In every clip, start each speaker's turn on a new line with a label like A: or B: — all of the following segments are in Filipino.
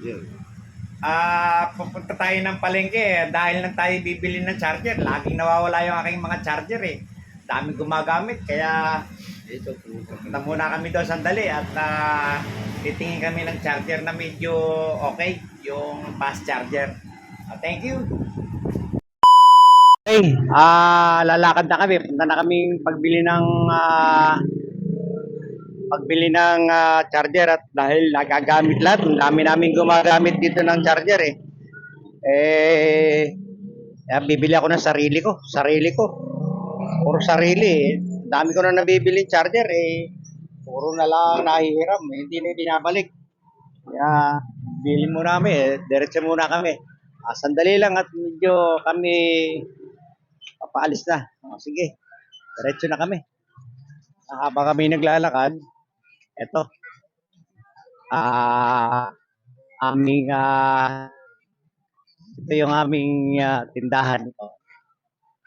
A: Yun.
B: Pupunta tayo ng palengke dahil lang tayo bibili ng charger. Laging nawawala yung aking mga charger eh. Daming gumagamit kaya
A: Ito, pumunta
B: punta
A: kami.
B: muna kami doon sandali at titingin kami ng charger na medyo okay, yung fast charger. Thank you. Okay, lalakad na kami. Punta na kami pagbili ng charger at dahil nagagamit lahat, ang dami namin gumagamit dito ng charger eh. Bibili ako ng sarili ko. Puro sarili eh. Dami ko na nabibili charger eh. Puro na lang nahihiram, eh. Hindi na binabalik. Kaya bili muna kami eh. Diretso muna kami. Sandali lang at medyo kami papaalis na. Sige, diretso na kami. Habang kami naglalakad, eto, ah, aming, ito yung aming tindahan.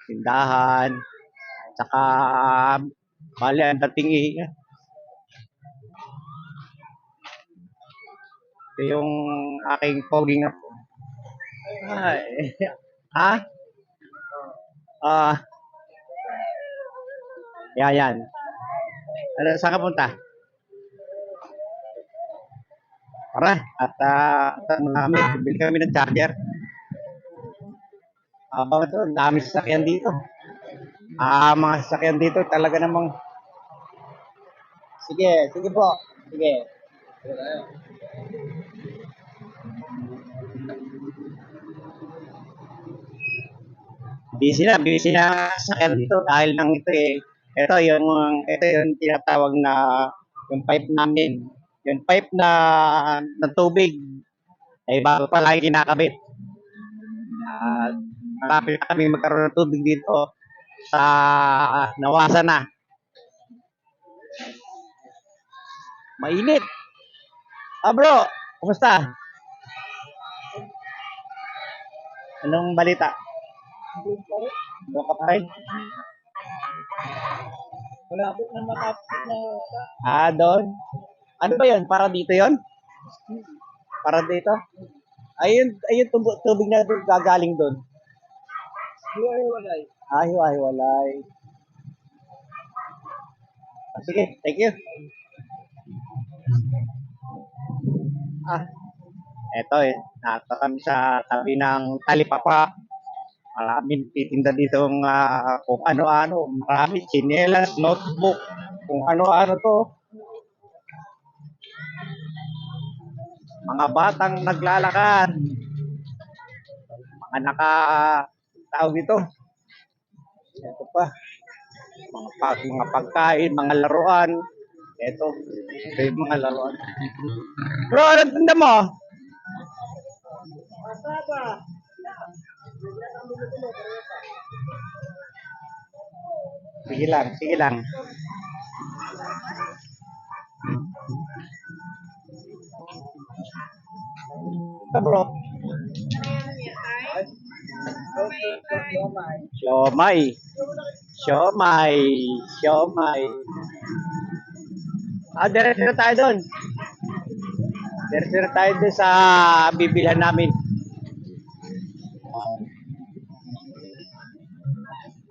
B: Tindahan, tsaka, bali, ang dating ito yung aking poging ako. Ay, ha? Ah, yan. Ano, saan ka punta? Tara, at bili kami ng charger. Ito, ang dami sasakyan dito. Mga sasakyan dito talaga namang, sige po, sige. Busy na sasakyan dito dahil nang ito eh. Ito yung tinatawag na yung pipe namin. Yung pipe na ng tubig ay bago pa lang kinakabit. At malapit na kami magkaroon ng tubig dito sa Nawasa na. Mainit. Bro, kumusta? Anong balita? Doon ka pa rin?
C: Malapit na matapos na.
B: Doon. Ano ba yun? Para dito yon? Para dito? Ayun tubig na doon, gagaling doon.
C: Hiwa-hiwalay.
B: Hiwa-hiwalay. Sige, thank you. Eto eh. Nasa kami sa tabi ng talipapa. Maraming titinda dito kung ano-ano. Maraming chinelas, notebook, kung ano-ano to. Mga batang naglalakad. Mga tawag ito. Ito pa. Mga pagkain, mga laruan. Ito yung mga laruan. Bro, anong tinda mo?
C: Masaba.
B: Sige lang. Ito bro. Siomay. Diretso na tayo doon. Diretso na tayo doon sa bibilhan namin.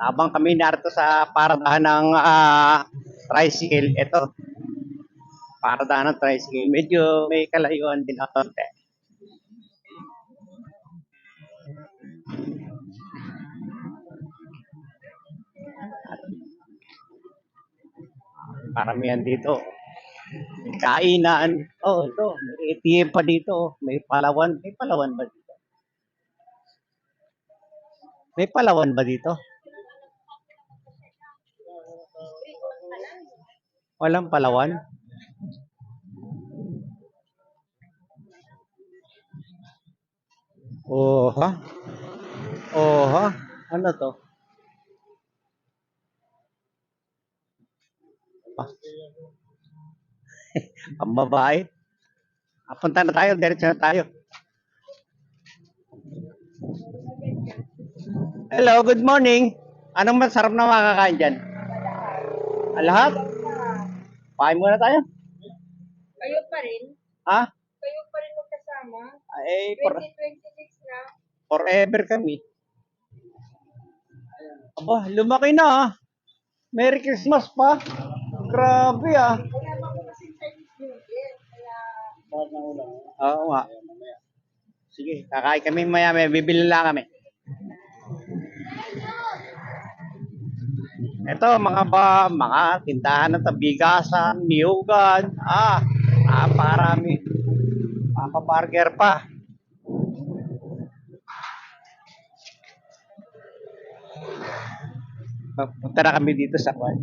B: Habang kami narito sa paradahan ng tricycle, ito. Paradahan ng tricycle. Medyo may kalayuan din ako. Paramihan dito. May kainan. Ito. May ATM pa dito. May Palawan. May Palawan ba dito? May Palawan ba dito? Walang Palawan? Ha? Ano to? Ang babae. Punta na tayo. Diretso na tayo. Hello, good morning. Anong masarap na makakain dyan? Lahat? Pahay muna tayo?
C: Kayo pa rin?
B: Ha?
C: Kayo pa rin magkasama?
B: Ay,
A: 2026 na.
B: forever kami. Aba, lumaki na ah. Merry Christmas pa. Grabe ah.
A: Wala pa ko kasing Chinese New Year. Kaya,
C: Bakit na ulang?
B: Oo nga. Sige, kakain kami maya, bibili lang kami. Ito, mga tindahan ng bigasan, niyugan, napakarami. Burger pa. Punta na kami dito sa kwan.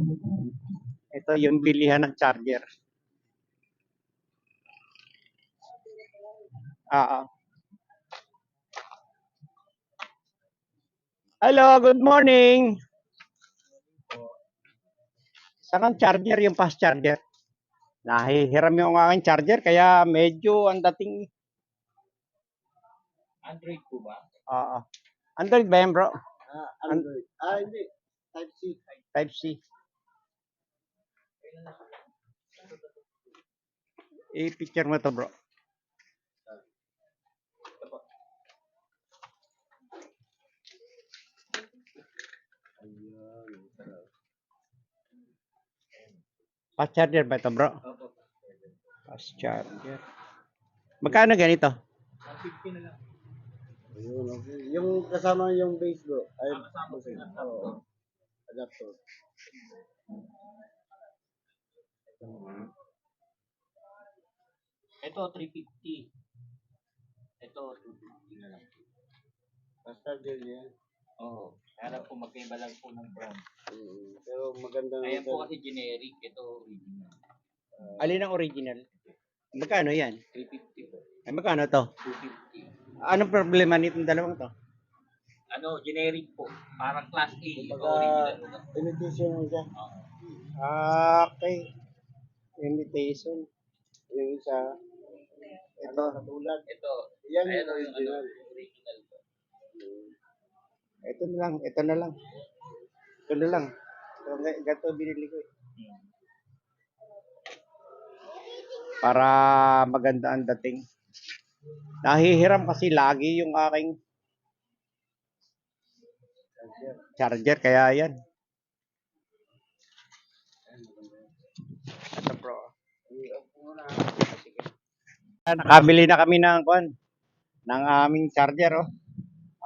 B: Ito yung bilihan ng charger. Hello, good morning. Saan ang charger, yung fast charger? Nahihiram yung aking charger, kaya medyo ang dating.
C: Android po ba?
B: Android ba yan, bro?
C: Android. Hindi. Type-C.
B: Type-C. I-picture mo to, bro. Fast charger ba ito, bro? Fast charger. Magkano ganito?
C: 50 na lang.
D: Ayun, okay. Yung kasama yung base bro. Ay,
C: Kasama
D: okay.
C: sa
D: Oo. Adapter.
C: Ito, 350. Ito, 250 na lang.
D: Basta din yan.
C: Oo. Kaya lang po, magkaiba lang po ng brand.
D: Pero maganda
C: Ayan
D: naman.
C: po kasi generic. Ito, original.
B: Alin ang original? Magkano yan?
C: 350 po.
B: Ay, magkano to?
C: 250.
B: Anong problema nitong dalawang to?
C: Ano, generic po. Parang class A. Ito,
D: Kumbaga,
C: original po.
D: imitation mo siya.
C: Oo.
B: Okay. Imitation.
D: Yung isa,
B: Ito.
D: katulad.
C: Ito.
D: Yan
C: Ayan
D: yung
C: yung
D: original.
C: original po.
B: Ito na lang. Ito na lang. Ito na lang. Ito, ganito binili ko. Para maganda ang dating. Nahihiram kasi lagi yung aking charger, kaya yan. Ito, bro. Nakabili na kami ng aming charger, oh.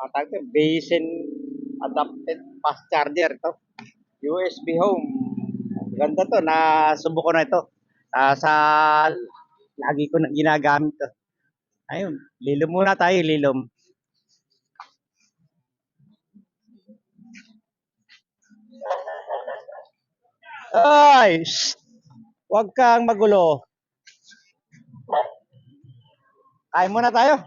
B: Tawag ito, Basin Adapted Fast Charger to. USB home. Ganda to, nasubukan ko na ito. Lagi ko na ginagamit to. Ayun, lilom muna tayo, lilom. Ay! Shh! Huwag kang magulo. Kain muna tayo.